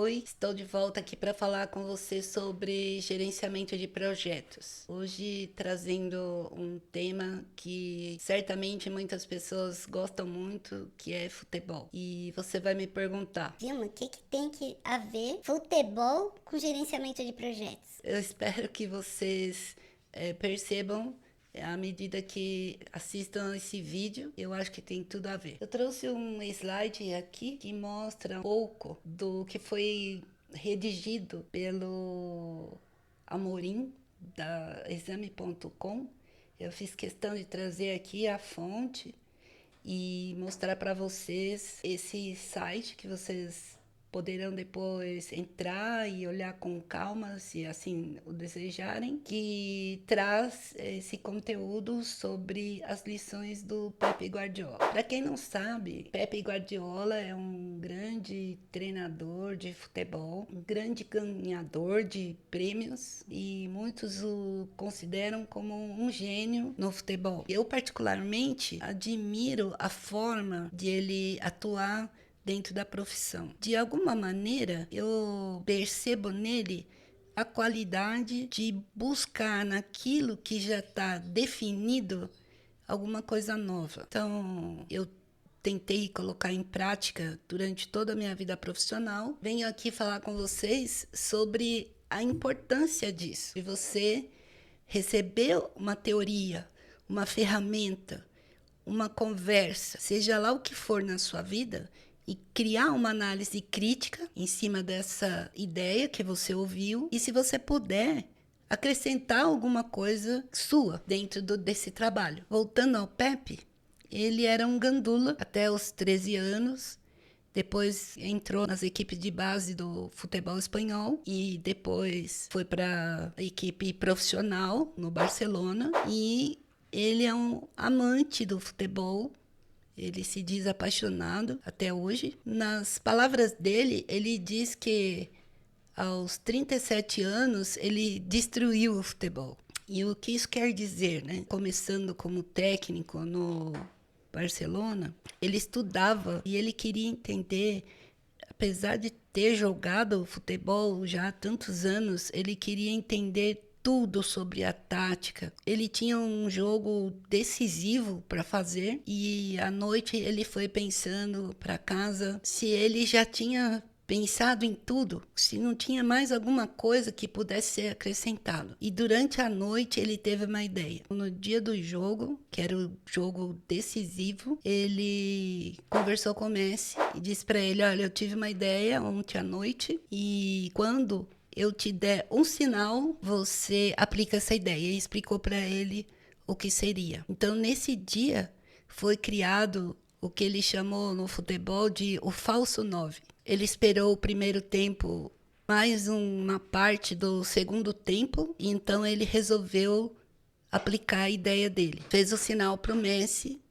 Oi, estou de volta aqui para falar com você sobre gerenciamento de projetos. Hoje trazendo um tema que certamente muitas pessoas gostam muito, que é futebol. E você vai me perguntar. Vilma, o que tem que haver futebol com gerenciamento de projetos? Eu espero que vocês percebam à medida que assistam esse vídeo, eu acho que tem tudo a ver. Eu trouxe um slide aqui que mostra um pouco do que foi redigido pelo Amorim, da exame.com. Eu fiz questão de trazer aqui a fonte e mostrar para vocês esse site que vocês poderão depois entrar e olhar com calma, se assim o desejarem, que traz esse conteúdo sobre as lições do Pepe Guardiola. Para quem não sabe, Pepe Guardiola é um grande treinador de futebol, um grande ganhador de prêmios e muitos o consideram como um gênio no futebol. Eu particularmente admiro a forma de ele atuar dentro da profissão. De alguma maneira, eu percebo nele a qualidade de buscar naquilo que já está definido alguma coisa nova. Então, eu tentei colocar em prática durante toda a minha vida profissional. Venho aqui falar com vocês sobre a importância disso, de você receber uma teoria, uma ferramenta, uma conversa, seja lá o que for na sua vida, e criar uma análise crítica em cima dessa ideia que você ouviu. E se você puder, acrescentar alguma coisa sua dentro desse trabalho. Voltando ao Pepe, ele era um gandula até os 13 anos. Depois entrou nas equipes de base do futebol espanhol e depois foi para a equipe profissional no Barcelona. E ele é um amante do futebol. Ele se diz apaixonado até hoje. Nas palavras dele, ele diz que aos 37 anos ele destruiu o futebol. E o que isso quer dizer, né? Começando como técnico no Barcelona, ele estudava e ele queria entender, apesar de ter jogado futebol já há tantos anos, ele queria entender tudo sobre a tática. Ele tinha um jogo decisivo para fazer e à noite ele foi pensando para casa se ele já tinha pensado em tudo, se não tinha mais alguma coisa que pudesse ser acrescentado. E durante a noite ele teve uma ideia. No dia do jogo, que era o jogo decisivo, ele conversou com o Messi e disse para ele: olha, eu tive uma ideia ontem à noite e quando eu te der um sinal, você aplica essa ideia. E explicou para ele o que seria. Então, nesse dia, foi criado o que ele chamou no futebol de o falso 9. Ele esperou o primeiro tempo, mais uma parte do segundo tempo, e então ele resolveu aplicar a ideia dele. Fez o sinal para o Messi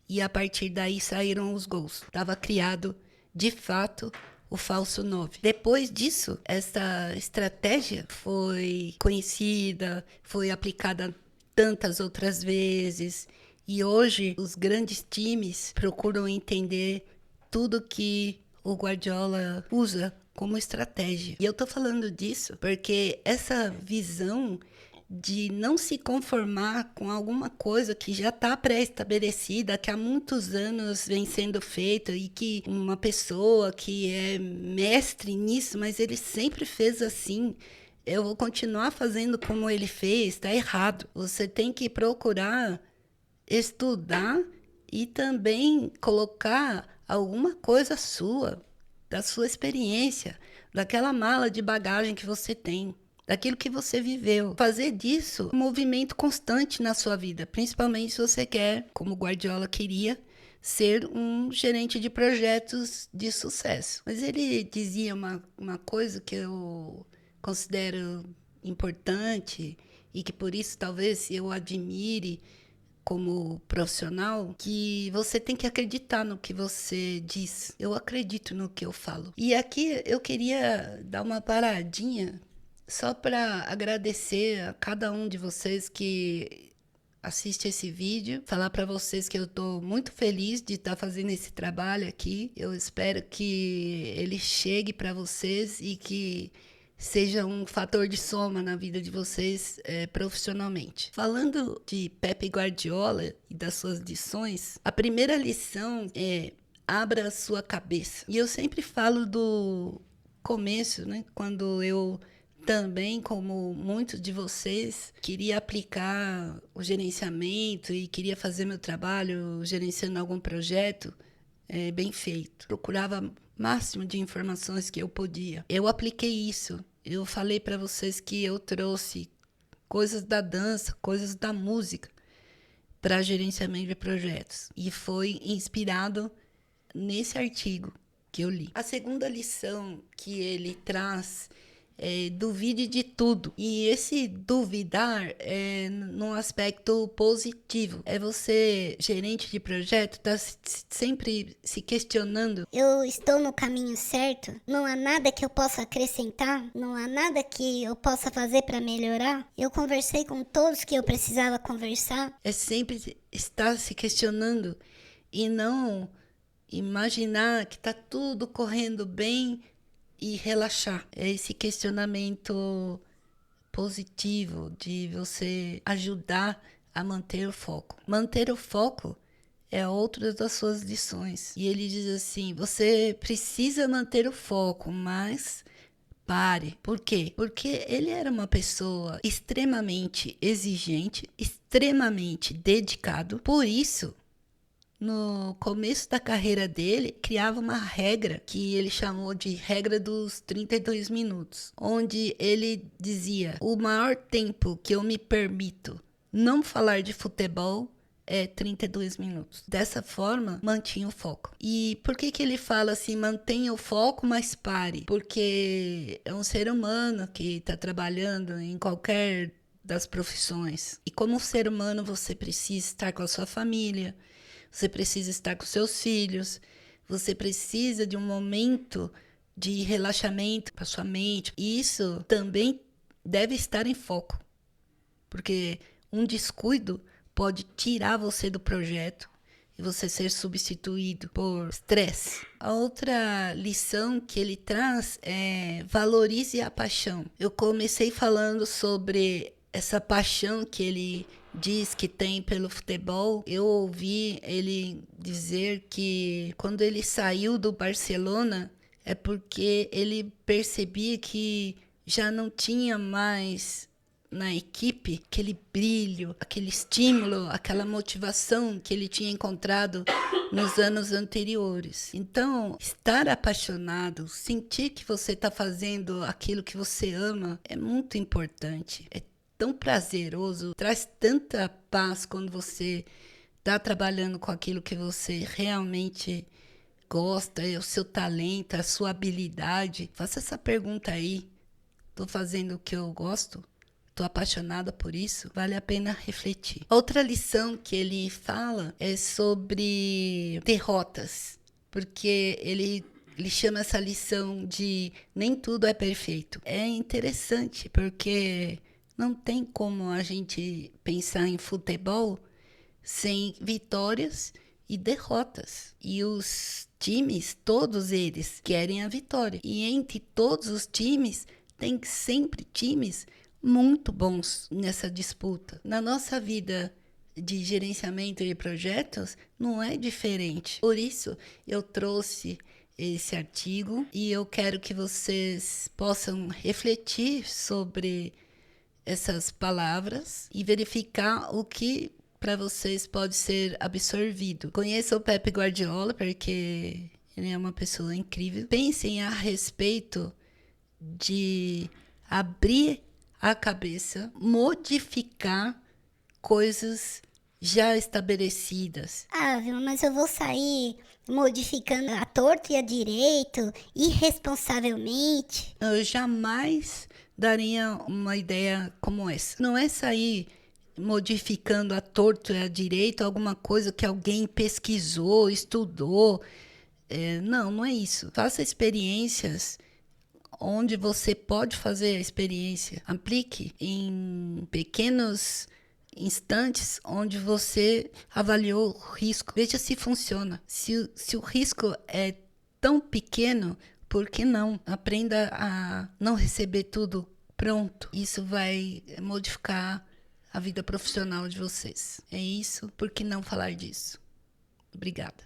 e a partir daí saíram os gols. Estava criado, de fato, o falso 9. Depois disso, essa estratégia foi conhecida, foi aplicada tantas outras vezes e hoje os grandes times procuram entender tudo que o Guardiola usa como estratégia. E eu tô falando disso porque essa visão de não se conformar com alguma coisa que já está pré-estabelecida, que há muitos anos vem sendo feita e que uma pessoa que é mestre nisso, mas ele sempre fez assim, eu vou continuar fazendo como ele fez, está errado. Você tem que procurar estudar e também colocar alguma coisa sua, da sua experiência, daquela mala de bagagem que você tem, daquilo que você viveu. Fazer disso um movimento constante na sua vida, principalmente se você quer, como Guardiola queria, ser um gerente de projetos de sucesso. Mas ele dizia uma coisa que eu considero importante e que por isso talvez eu admire como profissional, que você tem que acreditar no que você diz. Eu acredito no que eu falo. E aqui eu queria dar uma paradinha só para agradecer a cada um de vocês que assiste esse vídeo, falar para vocês que eu estou muito feliz de estar fazendo esse trabalho aqui. Eu espero que ele chegue para vocês e que seja um fator de soma na vida de vocês profissionalmente. Falando de Pep Guardiola e das suas lições, a primeira lição é: abra a sua cabeça. E eu sempre falo do começo, né? Quando eu também, como muitos de vocês, queria aplicar o gerenciamento e queria fazer meu trabalho gerenciando algum projeto bem feito. Procurava o máximo de informações que eu podia. Eu apliquei isso. Eu falei para vocês que eu trouxe coisas da dança, coisas da música para gerenciamento de projetos. E foi inspirado nesse artigo que eu li. A segunda lição que ele traz é: duvide de tudo. E esse duvidar é num aspecto positivo. É você, gerente de projeto, tá sempre se questionando: eu estou no caminho certo? Não há nada que eu possa acrescentar? Não há nada que eu possa fazer para melhorar? Eu conversei com todos que eu precisava conversar. É sempre estar se questionando e não imaginar que está tudo correndo bem e relaxar. É esse questionamento positivo de você ajudar a manter o foco. Manter o foco é outra das suas lições. E ele diz assim: você precisa manter o foco, mas pare. Por quê? Porque ele era uma pessoa extremamente exigente, extremamente dedicado. Por isso, no começo da carreira dele, criava uma regra que ele chamou de regra dos 32 minutos, onde ele dizia: o maior tempo que eu me permito não falar de futebol é 32 minutos. Dessa forma, mantinha o foco. E por que ele fala assim: mantenha o foco, mas pare? Porque é um ser humano que está trabalhando em qualquer das profissões. E como ser humano, você precisa estar com a sua família, você precisa estar com seus filhos, você precisa de um momento de relaxamento para sua mente. E isso também deve estar em foco, porque um descuido pode tirar você do projeto e você ser substituído por estresse. A outra lição que ele traz é: valorize a paixão. Eu comecei falando sobre essa paixão que ele diz que tem pelo futebol. Eu ouvi ele dizer que quando ele saiu do Barcelona é porque ele percebia que já não tinha mais na equipe aquele brilho, aquele estímulo, aquela motivação que ele tinha encontrado nos anos anteriores. Então, estar apaixonado, sentir que você está fazendo aquilo que você ama é muito importante. É tão prazeroso, traz tanta paz quando você está trabalhando com aquilo que você realmente gosta, é o seu talento, a sua habilidade. Faça essa pergunta aí: estou fazendo o que eu gosto? Estou apaixonada por isso? Vale a pena refletir. Outra lição que ele fala é sobre derrotas, porque ele chama essa lição de nem tudo é perfeito. É interessante, porque não tem como a gente pensar em futebol sem vitórias e derrotas. E os times, todos eles, querem a vitória. E entre todos os times, tem sempre times muito bons nessa disputa. Na nossa vida de gerenciamento de projetos, não é diferente. Por isso, eu trouxe esse artigo e eu quero que vocês possam refletir sobre essas palavras e verificar o que para vocês pode ser absorvido. Conheça o Pep Guardiola, porque ele é uma pessoa incrível. Pensem a respeito de abrir a cabeça, modificar coisas já estabelecidas. Vilma, mas eu vou sair modificando a torto e a direito, irresponsavelmente. Eu jamais daria uma ideia como essa. Não é sair modificando a torto e a direito alguma coisa que alguém pesquisou, estudou. Não é isso. Faça experiências onde você pode fazer a experiência. Aplique em pequenos instantes onde você avaliou o risco. Veja se funciona. Se o risco é tão pequeno, por que não? Aprenda a não receber tudo pronto. Isso vai modificar a vida profissional de vocês. É isso. Por que não falar disso? Obrigada.